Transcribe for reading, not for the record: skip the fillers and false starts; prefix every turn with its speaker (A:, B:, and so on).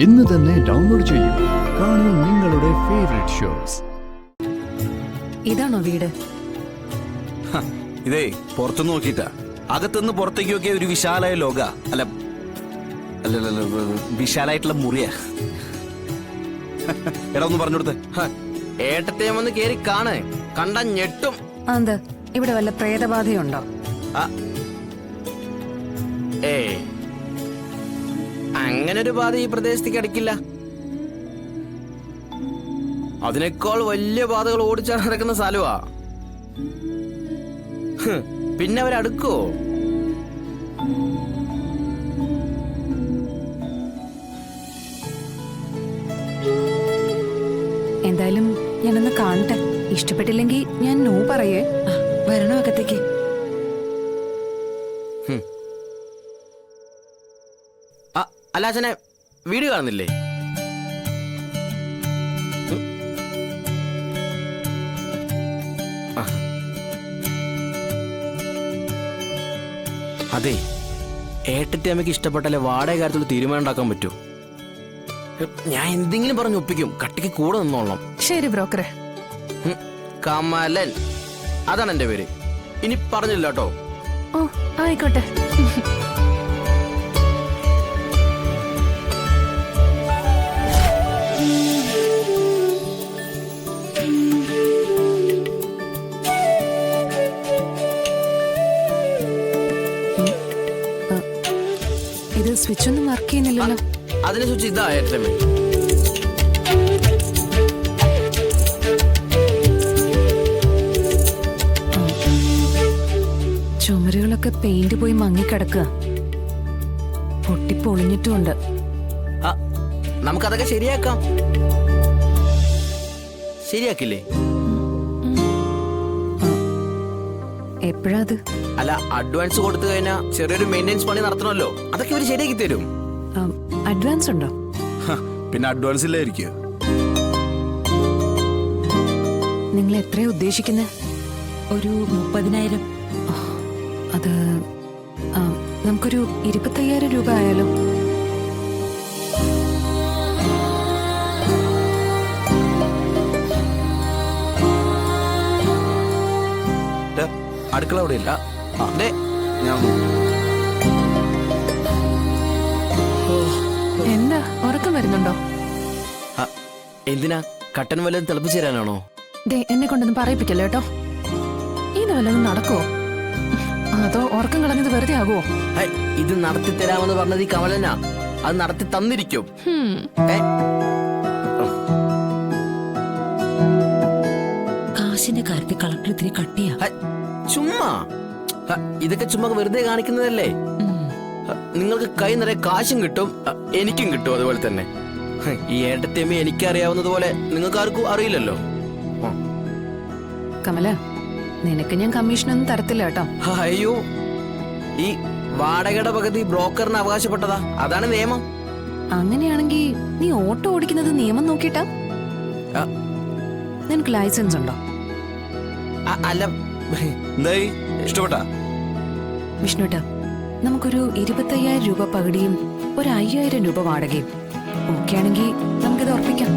A: ഇന്ന് തന്നെ ഡൗൺലോഡ് ചെയ്യൂ. കാണൂ നിങ്ങളുടെ ഫേവറേറ്റ് ഷോസ്.
B: ഇതാണോ വീട്?
C: ഇതേ പുറത്തു നോക്കിട്ടാ, അകത്തുനിന്ന് പുറത്തേക്ക് നോക്കിയ ഒരു വിശാലായ ലോക. അല്ല അല്ല വിശാലായിട്ടുള്ള മുറിയാ. എടാ ഒന്ന് പറഞ്ഞു കൊടുത്തേ.
D: ഏട്ടത്തെ വന്ന് കേറി കാണേ, കണ്ട ഞെട്ടും.
B: എന്ത് ഇവിടെ വല്ല പ്രേതബാധയുണ്ടോ?
D: അങ്ങനൊരു ബാധ ഈ പ്രദേശത്തേക്ക് അടിക്കില്ല. അതിനേക്കാൾ വലിയ ബാധകൾ ഓടിച്ചാൽ നടക്കുന്ന സ്ഥലമാ. പിന്നെ അവരടുക്കോ?
B: എന്തായാലും ഞാനൊന്ന് കാണട്ടെ. ഇഷ്ടപ്പെട്ടില്ലെങ്കിൽ ഞാൻ നോ പറയേ. വരണോ അകത്തേക്ക്?
D: അല്ല അച്ഛനെ വീഡിയോ കാണുന്നില്ലേ? അതെ, ഏട്ടത്തെ അമ്മയ്ക്ക് ഇഷ്ടപ്പെട്ടാലേ വാടക കാര്യത്തിൽ തീരുമാനം ഉണ്ടാക്കാൻ പറ്റൂ. ഞാൻ എന്തെങ്കിലും പറഞ്ഞ് ഒപ്പിക്കും. കട്ടിക്ക് കൂടെ നിന്നോളണം.
B: ശരി ബ്രോക്കറെ.
D: കമലൻ, അതാണ് എന്റെ പേര്. ഇനി പറഞ്ഞില്ല കേട്ടോ.
B: ഓ ആയിക്കോട്ടെ. ഇത് സ്വിച്ച് ഒന്നും വർക്ക് ചെയ്യുന്നില്ലല്ലോ.
D: അതിനെ സ്വിച്ച് ഇതാ ഏട്ടമ്മ.
B: ചുമരുകളൊക്കെ പെയിന്റ് പോയി മങ്ങിക്കിടക്കുക. പൊട്ടിപ്പൊളിഞ്ഞിട്ടുമുണ്ട്.
D: നമുക്കതൊക്കെ ശരിയാക്കാം. ശരിയാക്കില്ലേ?
B: എപ്പോഴാ അത്?
D: അല്ല, അഡ്വാൻസ് കൊടുത്തു കഴിഞ്ഞാൽ ചെറിയൊരു മെയിൻ്റെനൻസ് പണി നടത്തണമല്ലോ. അതൊക്കെ ഇവര് ശരിയാക്കി തരും.
B: അഡ്വാൻസ് ഉണ്ടോ?
C: പിന്നെ അഡ്വാൻസ് ഇല്ലായിരിക്കും.
B: നിങ്ങൾ എത്രയാ ഉദ്ദേശിക്കുന്നത്?
E: ഒരു 30,000.
B: അത് നമുക്കൊരു 25,000 രൂപ ആയാലോ?
C: അടുക്കള അവിടെ ഇല്ല.
B: എന്താ ഉറക്കം വരുന്നുണ്ടോ?
D: എന്തിനാ? കട്ടൻ വല്ലതും തിളപ്പിച്ചു തരാനാണോ?
B: എന്നെ കൊണ്ടൊന്നും പറയിപ്പിക്കല്ലോ കേട്ടോ. ഇത് വല്ലതും നടക്കോ? അതോ ഉറക്കം കളഞ്ഞത് വെറുതെ ആകുമോ?
D: ഇത് നടത്തി തരാമെന്ന് പറഞ്ഞത് ഈ കമലനാ. അത് നടത്തി തന്നിരിക്കും.
E: കാശിന്റെ കാര്യത്തിൽ കളക്ടർ ഇത്തിരി കട്ടിയാ.
D: ചുമ്മാ ഇതൊക്കെ ചുമ്മാ വെറുതെ കാണിക്കുന്നതല്ലേ. നിങ്ങൾക്ക് കൈ നിറയെ കാശും കിട്ടും, എനിക്കും കിട്ടും. അതുപോലെ തന്നെ ഈ ഏട്ടത്തേമ്മ എനിക്കറിയാവുന്നതുപോലെ നിങ്ങൾക്ക് ആർക്കും അറിയില്ലല്ലോ.
B: കമല, നിനക്ക് ഞാൻ കമ്മീഷനൊന്നും തരത്തില്ല കേട്ടോ.
D: അയ്യോ, ഈ വാടകയുടെ പകുതി ബ്രോക്കറിന് അവകാശപ്പെട്ടതാ. അതാണ് നിയമം.
B: അങ്ങനെയാണെങ്കിൽ നീ ഓട്ടോ ഓടിക്കുന്നത് നിയമം നോക്കിട്ടാ? നിനക്ക് ലൈസൻസ് ഉണ്ടോ?
D: അല്ല,
C: എന്തായി? ഇഷ്ടപ്പെട്ടാ?
B: വിഷ്ണുട്ടാ, നമുക്കൊരു 25,000 രൂപ പകുതിയും ഒരു 5,000 രൂപ വാടകയും ഓക്കെ ആണെങ്കിൽ നമുക്കിത് ഉറപ്പിക്കാം.